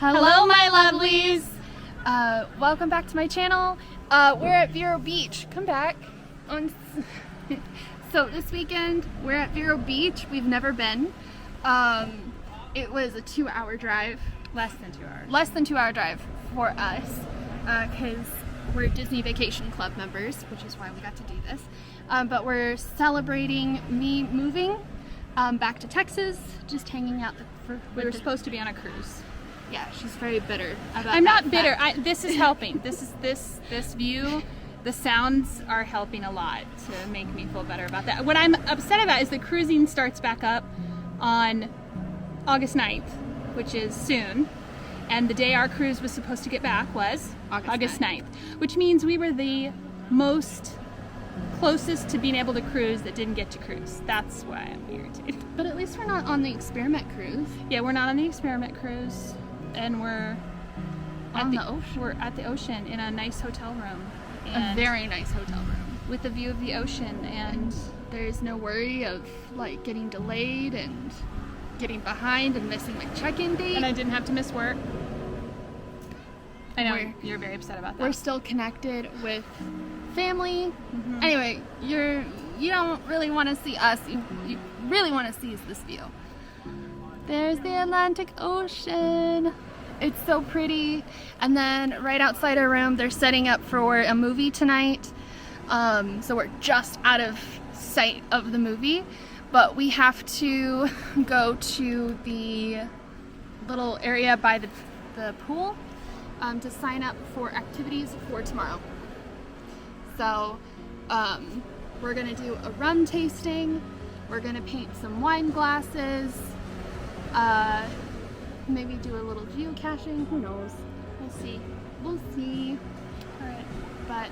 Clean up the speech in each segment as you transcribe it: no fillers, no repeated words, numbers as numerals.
Hello, my lovelies! Welcome back to my channel. We're at Vero Beach. Come back. So this weekend, we're at Vero Beach. We've never been. It was a 2-hour drive. Less than 2 hours. Less than 2-hour drive for us, because we're Disney Vacation Club members, which is why we got to do this. But we're celebrating me moving back to Texas, just hanging out. We were supposed to be on a cruise. Yeah, she's very bitter about I'm that not bitter. fact. This is helping. This view, the sounds are helping a lot to make me feel better about that. What I'm upset about is the cruising starts back up on August 9th, which is soon. And the day our cruise was supposed to get back was August 9th, which means we were the most closest to being able to cruise that didn't get to cruise. That's why I'm irritated. But at least we're not on the experiment cruise. Yeah, we're not on the experiment cruise, and we're On the ocean. We're at the ocean in a nice hotel room. A And very nice hotel room. with a view of the ocean, and There's no worry of like getting delayed and getting behind and missing my check-in date. I didn't have to miss work. I know We're- you're very upset about that. We're still connected with family. Mhm. Anyway, you don't really want to see us. You really want to see this view. There's the Atlantic Ocean. It's so pretty. And then right outside our room, they're setting up for a movie tonight. So we're just out of sight of the movie, but we have to go to the little area by the pool to sign up for activities for tomorrow. So we're gonna do a rum tasting. We're gonna paint some wine glasses. Maybe do a little geocaching. Who knows? We'll see. We'll see. All right. But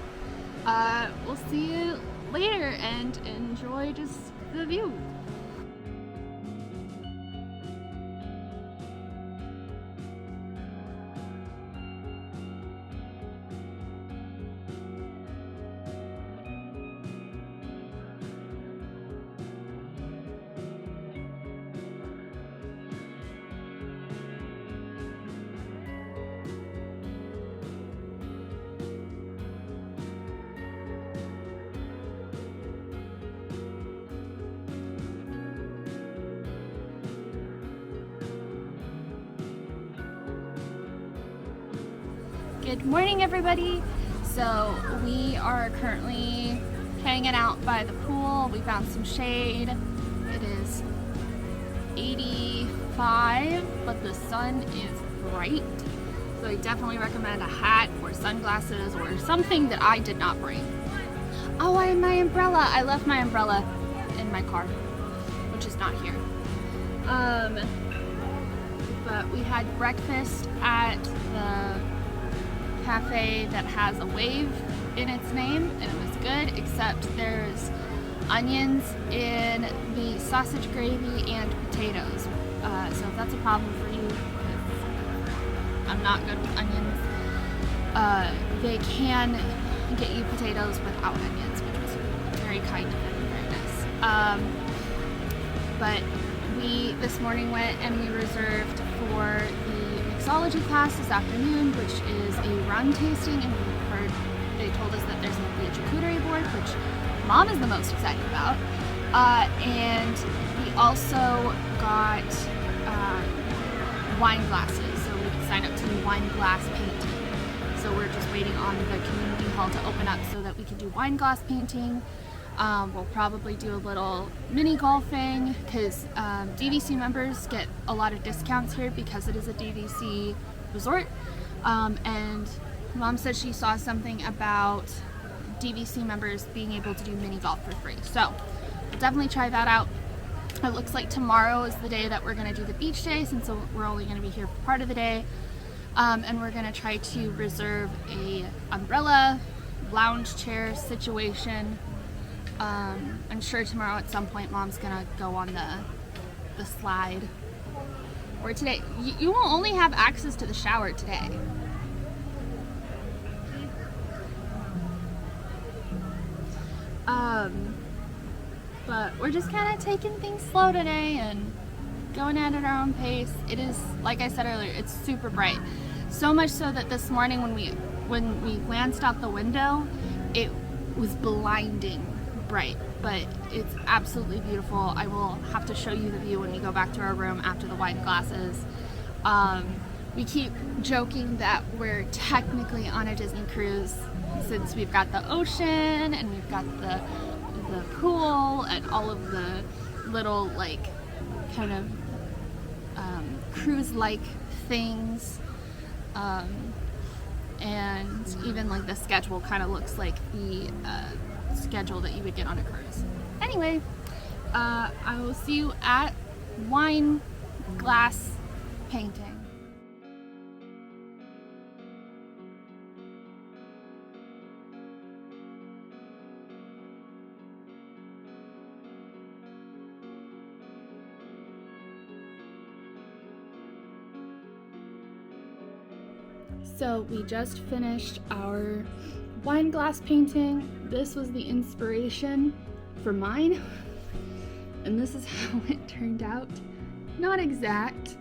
we'll see you later and enjoy just the view. Good morning, everybody. So we are currently hanging out by the pool. We found some shade. It is 85, but the sun is bright. So I definitely recommend a hat or sunglasses or something that I did not bring. Oh, and my umbrella. I left my umbrella in my car, which is not here. But we had breakfast at the cafe that has a wave in its name, and it was good, except there's onions in the sausage gravy and potatoes. So if that's a problem for you, because I'm not good with onions, they can get you potatoes without onions, which was very kind of them, very nice. But we this morning went and we reserved for the mixology class this afternoon, which is a rum tasting, and they told us that there's going to be a charcuterie board, which Mom is the most excited about. And we also got wine glasses, so we signed up to do wine glass painting. So we're just waiting on the community hall to open up so that we can do wine glass painting. We'll probably do a little mini golfing, because DVC members get a lot of discounts here because it is a DVC resort. And Mom said she saw something about DVC members being able to do mini golf for free. So we'll definitely try that out. It looks like tomorrow is the day that we're going to do the beach day, since we're only going to be here for part of the day. And we're going to try to reserve a umbrella, lounge chair situation. I'm sure tomorrow at some point Mom's gonna go on the slide. Or today. You will only have access to the shower today. But we're just kind of taking things slow today and going at it at our own pace. It is, like I said earlier, it's super bright. So much so that this morning when we glanced out the window, it was blinding bright, but it's absolutely beautiful. I will have to show you the view when we go back to our room after the wine glasses. We keep joking that we're technically on a Disney cruise since we've got the ocean and we've got the pool and all of the little like kind of cruise-like things, and even like the schedule kind of looks like the schedule that you would get on a cruise. Anyway, I will see you at wine glass painting. So we just finished our wine glass painting. This was the inspiration for mine, and this is how it turned out. Not exact,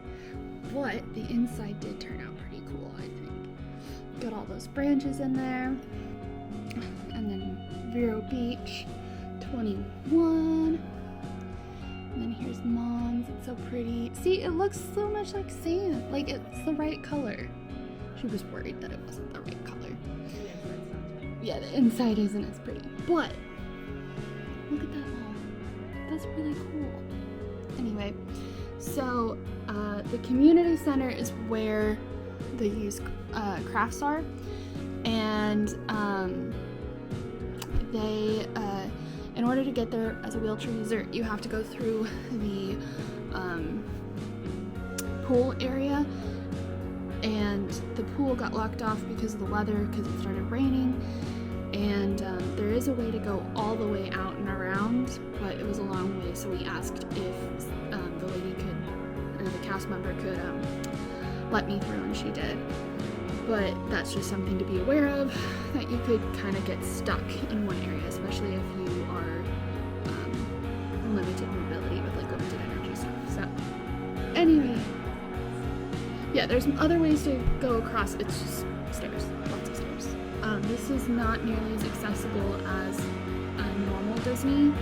but the inside did turn out pretty cool, I think. Got all those branches in there, and then Vero Beach 21. And then here's Mom's. It's so pretty. See, it looks so much like sand. Like, it's the right color. She was worried that it wasn't the right color. Yeah, the inside isn't as pretty. But, look at that wall. That's really cool. Anyway, so the community center is where the used crafts are. And they, in order to get there as a wheelchair user, you have to go through the pool area. And the pool got locked off because of the weather, because it started raining, and there is a way to go all the way out and around, but it was a long way, so we asked if the lady could, or the cast member could let me through, and she did. But that's just something to be aware of, that you could kind of get stuck in one area, especially if you are limited mobility with like limited energy stuff. So anyway, yeah, there's other ways to go across. It's just stairs, lots of stairs. This is not nearly as accessible as a normal Disney,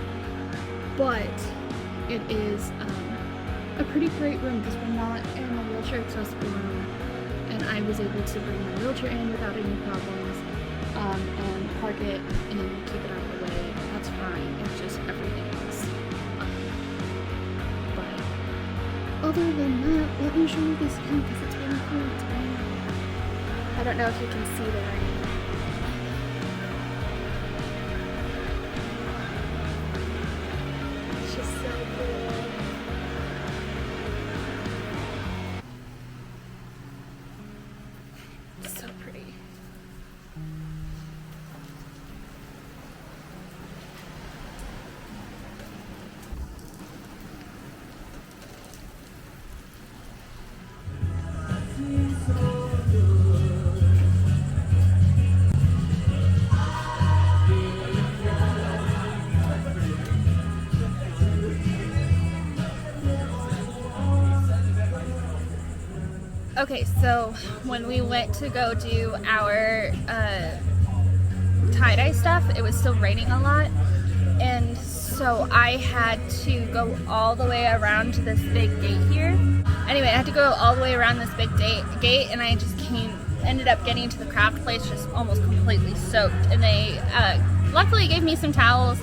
but it is a pretty great room because we're not in a wheelchair accessible room, and I was able to bring my wheelchair in without any problems, and park it and keep it out of the way. That's fine. It's just everything else. But other than that, let me show you this view because it's really cool. It's raining. I don't know if you can see the rain. It's just so cool. It's so pretty. Okay, so when we went to go do our tie-dye stuff, it was still raining a lot, and so I had to go all the way around to this big gate here. Anyway, I had to go all the way around this big gate, and I just ended up getting to the craft place just almost completely soaked, and they luckily gave me some towels.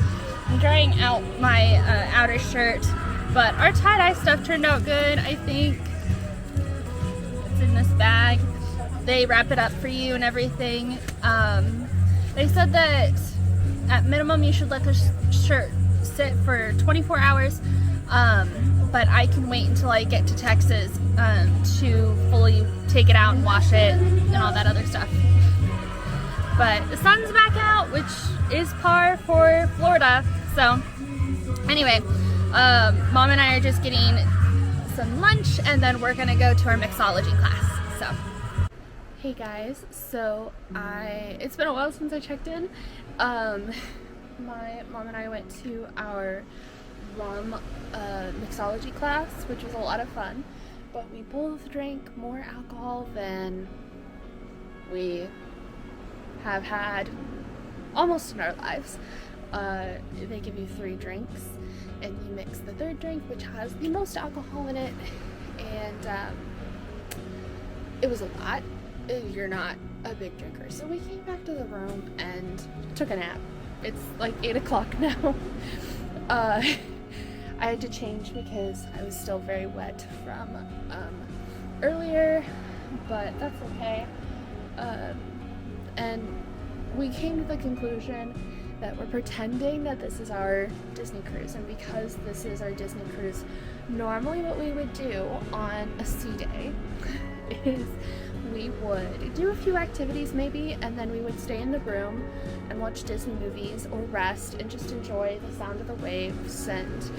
I'm drying out my outer shirt, but our tie-dye stuff turned out good, I think. In this bag, they wrap it up for you and everything. They said that at minimum you should let the shirt sit for 24 hours, but I can wait until I get to Texas to fully take it out and wash it and all that other stuff. But the sun's back out, which is par for Florida. So anyway, Mom and I are just getting some lunch, and then we're gonna go to our mixology class. So hey guys, so it's been a while since I checked in. My mom and I went to our rum mixology class, which was a lot of fun, but we both drank more alcohol than we have had almost in our lives. They give you 3 drinks and you mix the 3rd drink, which has the most alcohol in it, and it was a lot if you're not a big drinker. So we came back to the room and took a nap. It's like 8 o'clock now. I had to change because I was still very wet from earlier, but that's okay. And we came to the conclusion that we're pretending that this is our Disney cruise, and because this is our Disney cruise, normally what we would do on a sea day is we would do a few activities maybe, and then we would stay in the room and watch Disney movies or rest and just enjoy the sound of the waves and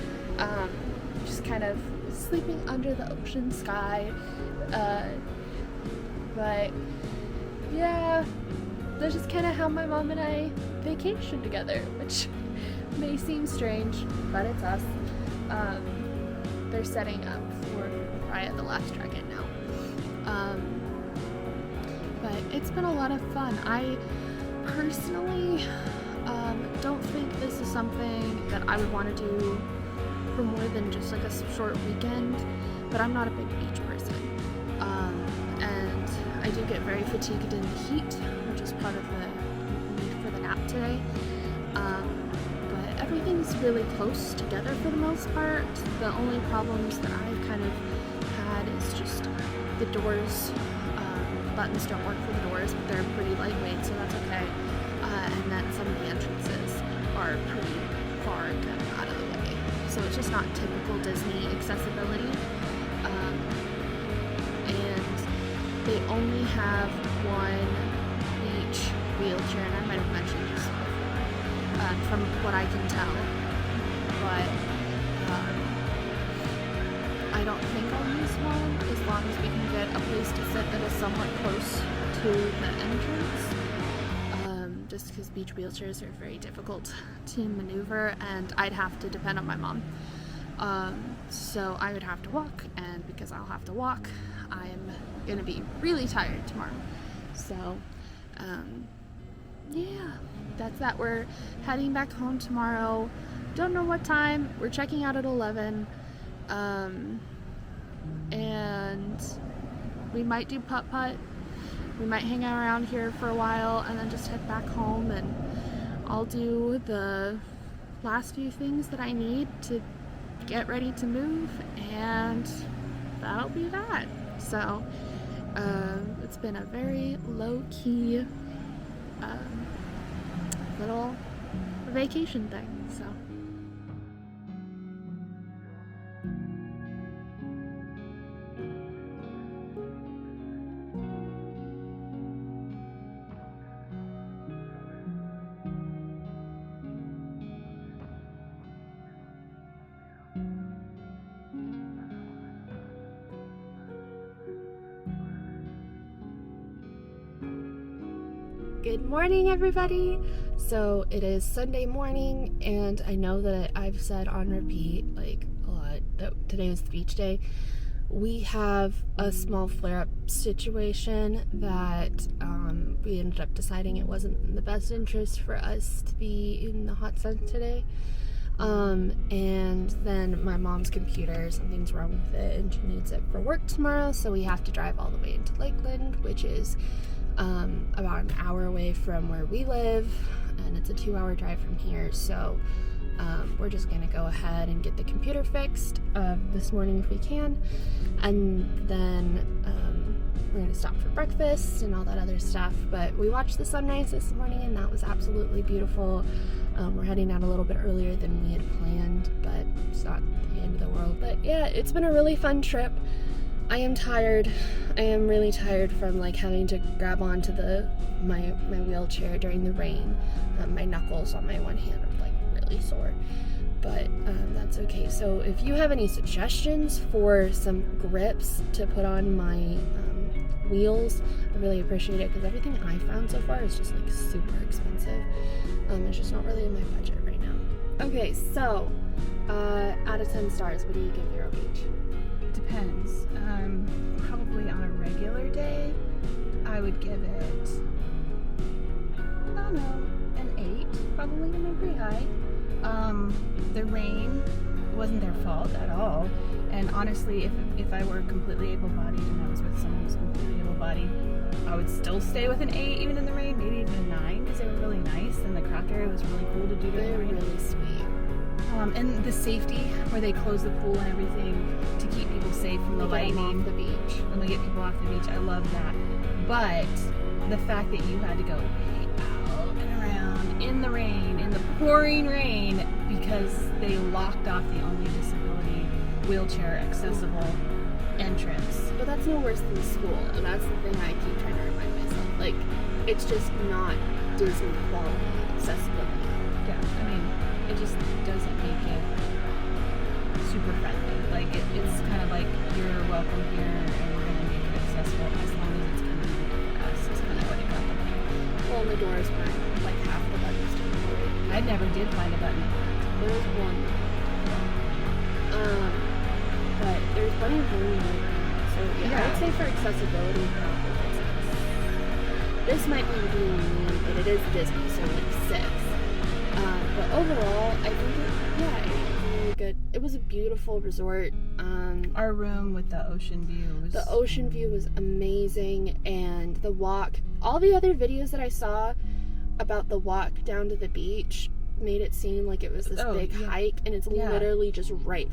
just kind of sleeping under the ocean sky. But yeah, that's just kind of how my mom and I vacation together, which may seem strange, but it's us. They're setting up for Raya the Last Dragon now. But it's been a lot of fun. I personally don't think this is something that I would want to do for more than just like a short weekend, but I'm not a big beach person. And I do get very fatigued in the heat, which is part of the need for the nap today. But everything's really close together for the most part. The only problems that I've kind of had is just the doors. Buttons don't work for the doors, but they're pretty lightweight, so that's okay. And then some of the entrances are pretty far and kind of out of the way. So it's just not typical Disney accessibility. And they only have one beach wheelchair, and I might have mentioned this before, from what I can tell. But I don't think I'll use one as long as we can get a place to sit that is somewhat close to the entrance. Just because beach wheelchairs are very difficult to maneuver, and I'd have to depend on my mom. So I would have to walk, and because I'll have to walk, I'm gonna be really tired tomorrow. So, yeah, that's that. We're heading back home tomorrow. Don't know what time. We're checking out at 11. And we might do putt-putt. We might hang out around here for a while and then just head back home, and I'll do the last few things that I need to get ready to move, and that'll be that. So it's been a very low-key little vacation thing. So good morning, everybody. So it is Sunday morning, and I know that I've said on repeat like a lot that today was the beach day. We have a small flare-up situation that we ended up deciding it wasn't in the best interest for us to be in the hot sun today. And then my mom's computer, something's wrong with it, and she needs it for work tomorrow, so we have to drive all the way into Lakeland, which is about an hour away from where we live, and it's a 2-hour drive from here. So we're just gonna go ahead and get the computer fixed this morning if we can, and then we're gonna stop for breakfast and all that other stuff. But we watched the sunrise this morning, and that was absolutely beautiful. We're heading out a little bit earlier than we had planned, but it's not the end of the world. But yeah, it's been a really fun trip. I am tired. I am really tired from like having to grab onto my wheelchair during the rain. My knuckles on my one hand are like really sore, but that's okay. So if you have any suggestions for some grips to put on my wheels, I really appreciate it, because everything I found so far is just like super expensive. It's just not really in my budget right now. Okay, so Out of 10 stars, what do you give Vero Beach? Depends. Probably on a regular day, I would give it, I don't know, an 8, probably, pretty high. The rain wasn't their fault at all. And honestly, if I were completely able-bodied and I was with someone who's completely able-bodied, I would still stay with an 8, even in the rain, maybe even a 9, because they were really nice, and the craft area was really cool to do during the rain. They're really sweet. And the safety, where they close the pool and everything to keep people safe from the lightning. Off the beach. And they get people off the beach. I love that. But the fact that you had to go way out and around in the rain, in the pouring rain, because they locked off the only disability wheelchair accessible entrance. But that's no worse than school, and that's the thing I keep trying to remind myself. Like, it's just not Disney quality accessibility. Yeah, I mean, it just doesn't make it super friendly. Like, it's kind of like, you're welcome here and we're going to make it accessible as long as it's convenient for us. It's kind of what it got to be. Well, and the doors weren't like half the buttons to the door. I never did find a button. There was one. But there's plenty of room right now. So yeah, I would say for accessibility, probably 6. This might be being mean, but it is Disney, so like 6. But overall, I think it was really good. It was a beautiful resort. Our room with the ocean view was... The ocean view was amazing, and the walk, all the other videos that I saw about the walk down to the beach made it seem like it was this big hike, and it's literally just right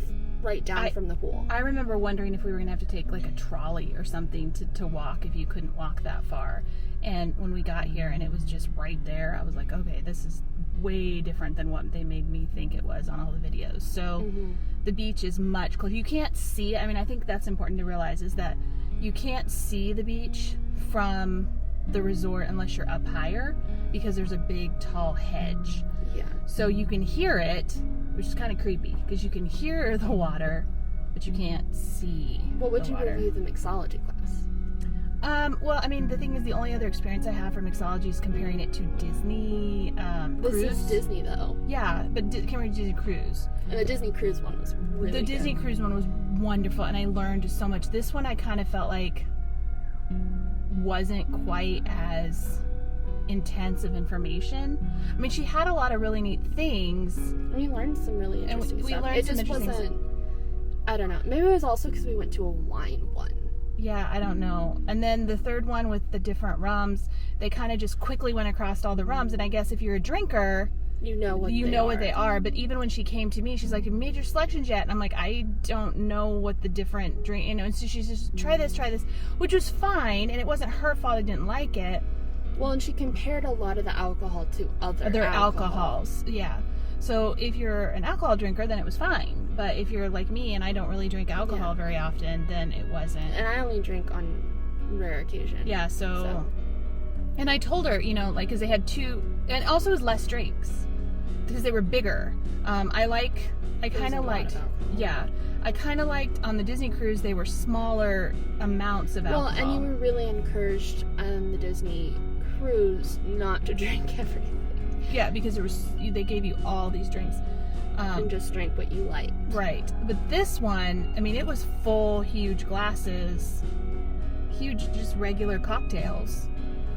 down from the pool. I remember wondering if we were going to have to take like a trolley or something to walk if you couldn't walk that far. And when we got here and it was just right there, I was like, okay, this is way different than what they made me think it was on all the videos. So the beach is much closer. You can't see it. I mean, I think that's important to realize, is that you can't see the beach from the resort unless you're up higher, because there's a big tall hedge. Yeah. So you can hear it, which is kind of creepy, because you can hear the water, but you can't see the water. What would you review the mixology class? Well, I mean, the thing is, the only other experience I have for mixology is comparing it to Disney cruise. This is Disney, though. Yeah, but comparing to Disney cruise. And the Disney cruise one was really good. The Disney cruise one was wonderful, and I learned so much. This one I kind of felt like wasn't quite as intense of information. I mean, she had a lot of really neat things. We learned some really interesting stuff. We learned some interesting stuff. I don't know. Maybe it was also because we went to a wine one. Yeah, I don't know. And then the third one with the different rums, they kind of just quickly went across all the rums. And I guess if you're a drinker, you know what they are. But even when she came to me, she's like, "Have you made your selections yet?" And I'm like, "I don't know what the different drink, And so she's just, try this, which was fine. And it wasn't her fault I didn't like it. Well, and she compared a lot of the alcohol to other alcohols. Yeah. So if you're an alcohol drinker, then it was fine. But if you're like me and I don't really drink alcohol very often, then it wasn't. And I only drink on rare occasion. Yeah, so. And I told her, like, because they had 2, and also it was less drinks because they were bigger. I kind of liked on the Disney cruise, they were smaller amounts of alcohol. Well, and you were really encouraged on the Disney cruise not to drink everything. Yeah, because they gave you all these drinks. And just drink what you liked. Right. But this one, I mean, it was full, huge glasses, huge, just regular cocktails.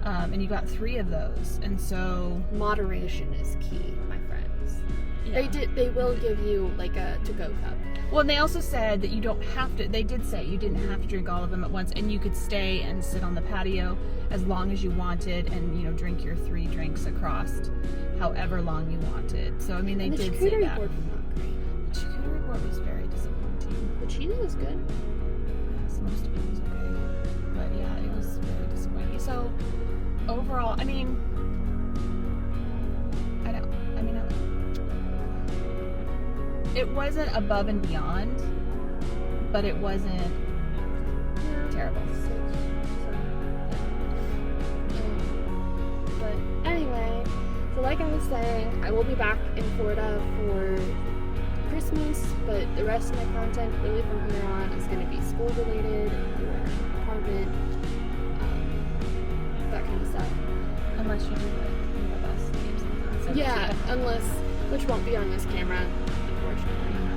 And you got 3 of those. And so moderation is key, my friends. Yeah. They will give you like a to-go cup. Well, and they also said that you don't have to, they did say you didn't have to drink all of them at once, and you could stay and sit on the patio as long as you wanted and, drink your 3 drinks across however long you wanted. So, I mean, they did say that. The charcuterie board was not great. The charcuterie board was very disappointing. The cheese was good. Yes, most of it was okay. But yeah, it was very disappointing. So, overall, I mean, it wasn't above and beyond, but it wasn't terrible. But anyway, so like I was saying, I will be back in Florida for Christmas, but the rest of my content really from here on is going to be school related or apartment, that kind of stuff. Unless you do like bus games. Yeah, unless, which won't be on this camera. unfortunately.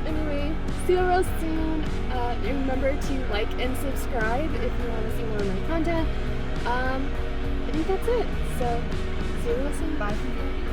Anyway, see you real soon. Remember to like and subscribe if you want to see more of my content. I think that's it. So, see you real soon. Bye from here.